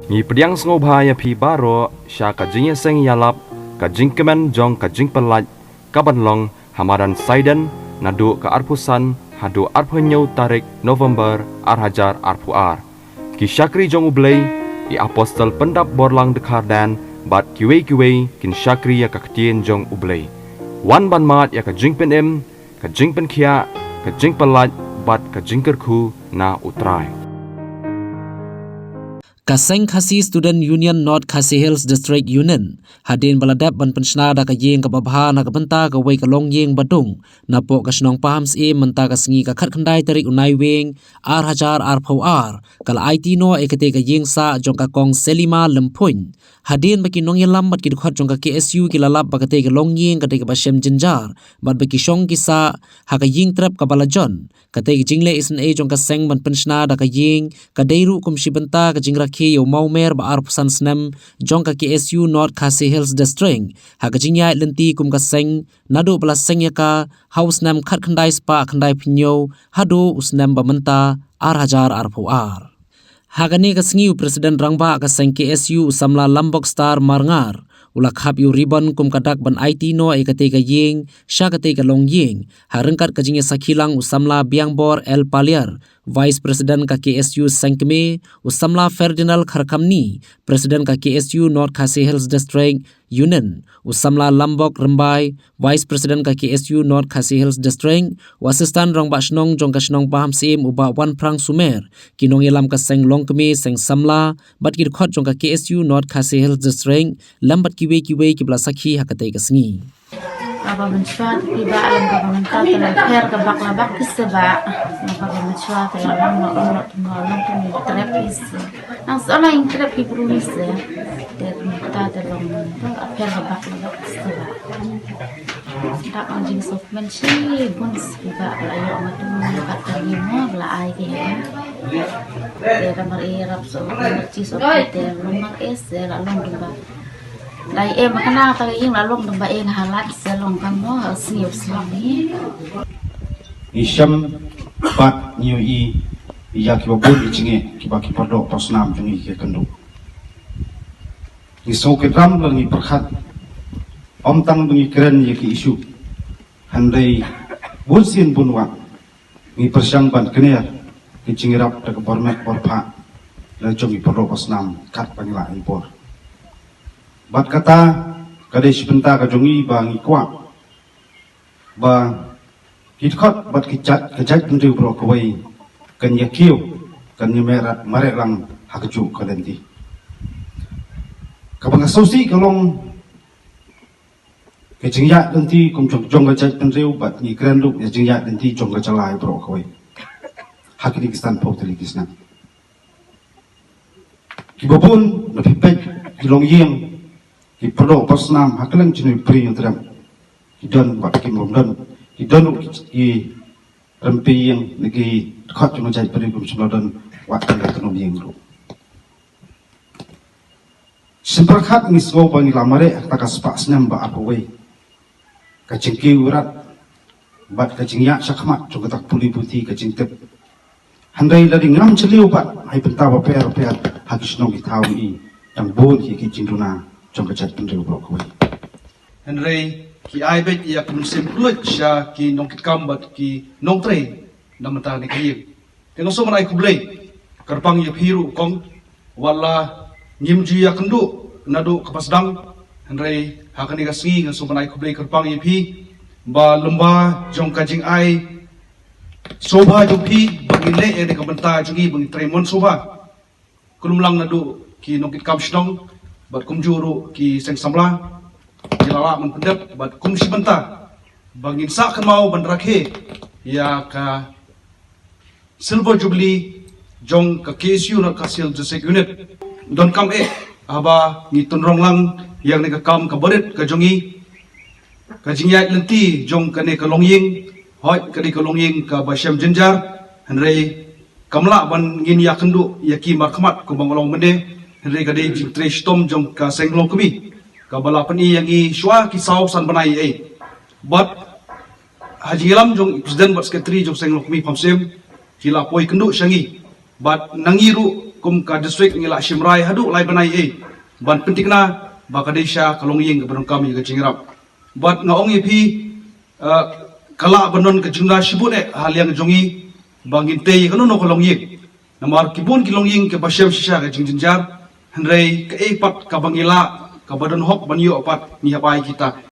Ngi pediang sngobhaya phi baro sya ka jingya seng yalap ka jingkemen jong ka jingpelaj kabanlong hamaran Saiden nadu ka arpusan hadu arphanyau tarik November arhajar arpuar ki syakri jong ublei i apostol pendap borlang dekhar dan bat kiwe kin syakri ya ka ktien jong ublei wan ban mat ya ka jingpen em ka jingpen khia ka jingpelaj bat ka jingkerku na utrai Kaseng Khasi Student Union North Khasi Hills District Union hadin baladap ban penshna da ka yeng ka babha na ka benta ka wei ka long yeng badung na po ka snong pahams e menta ka sngi ka khat khandai tarik unai weng ar hajar ar phau ar kala IT no ekate ka yeng sa jong ka kong Selima Lemphun hadin baki nong yelam bat ki khat jong ka KSU ki lalap bakate ka long yeng ka te ka bashem jinjar bat baki shong ki sa ha ka yeng trap ka balajon kate ki jingle isen e jong ka seng ban penshna da ka yeng ka deiru kum shi benta ka jingra yo maumer ba ar pusan snem jong ka KSU North Khasi Hills District ha ka jingya lenti kum ka seng nadu pala seng ya ka house nem khat khandai spa khandai phinyo hadu usnem ba menta ar hajar ar phau ar ha ka ni ka sngi president rangba ka seng KSU samla lambok star marngar ula khap yu ribbon kum kadak ban IT no ekate ka yeng sha kate ka long yeng ha rengkat ka jingya sakhilang usamla biangbor El Paliar Vice President ka KSU Sengkeme usamla Ferdinand Kharkamni President ka KSU North Khasi Hills District Union usamla Lambok Rembai Vice President ka KSU North Khasi Hills District wasistan rangba shnong jong ka shnong paham sim uba wan prang sumer kinong yelam ka seng longkeme seng samla bat ki khot jong ka KSU North Khasi Hills District lambat kiwe ki bla sakhi hakate ka sngi Apa mencuat tiba alam pemerintah telah her ke bak kesebak apa mencuat telah lama tunggu terapis nang soalnya yang terapi perumis ya dari kita telah her ke bak kesebak tak anjing sofmen sih pun tiba ayo matu kata lima belah air ya dia merihap soal cis oke lumang es lalu tiba Lai em makana ta yeng la long ba eng halat se long kam mo siop slami Isham bat niu I ya ki babun ichinge ki ba ki pardok pasnam jungi ke kandu ni so ke ram lang ni perkhat om tang bungi keren ye ki isu handai bun sin bunwa ni persyang ban kenia ki chingirap ta ka bormet borpha la jungi pardok pasnam kat pangila impor bat kata kadai sebentar kajongi bangi kuat ba kitkot bat kejat pendiri bro kawai kan yakiu kan merat marek lang hakju kalenti kabang asosiasi kalong kejingya nanti kum jong kejat pendiri bat ni keren lu kejingya nanti jong kejalai bro kawai hakini kistan poteli kisna kibobun lebih baik kilong yang ki perlu pasnam haklang jenis peri yang terang hidon bat ki mumdan hidon ki rempi yang lagi dekat cuma jai peri kum seladan waktu ekonomi yang ru semperkat ni semua bangi lamare tak sepak senam ba apa wei kacingki urat bat kacingya sakmat juga tak puli putih kacing tep handai lagi ngam celiu bat hai pentawa per hakis nong ki tawi yang bon ki cinduna trong kejat pendiri blok koi. Henry ki ai bet ia kumsim fluid sya ki nong kitkam bat ki nong tre namata ni kiyim. Tengok so manai kublei kerpang ia hiru kong wala nyimji ya kendu nadu kapasdang Henry hakani kasngi ngan so manai kublei kerpang ia pi ba lemba jong kajing ai soba jong pi bagi le e de kabenta jungi bagi tremon soba kulumlang nadu ki nong kitkam shnong bat kumjuru ki seng samla jilala man pendep bat kum sibenta bangin sa kan mau ban rakhe ya ka silver jubilee jong ka KSU na kasil District Unit don kam aba ni tunrong lang yang ne ka kam ka barit ka jongi ka jingyat lenti jong ka ne ka longying hoi ka ne ka longying ka bashem jinjar hanrei kamla ban ngin ya kendu ya ki markhamat ko bangolong mende Henry kadai jitre stom jong ka senglong kami ka balapan yang I shwa ki saw san banai but haji lam jong president but secretary jong senglong kami pamsem kila poi kendu syangi but nangiru kum ka district ngila Shimrai hadu lai banai ban pentikna bakadesha kalong yeng ke kami ke Jingrap bat ngaong pi kala banon ke jumlah sibut hal yang jongi bangin te kanu no kalong yeng namar kibun kilong yeng ke basyam shisha ke jinjar hendrai ke pat ka bangila ka badan hok banyo pat ni hapai kita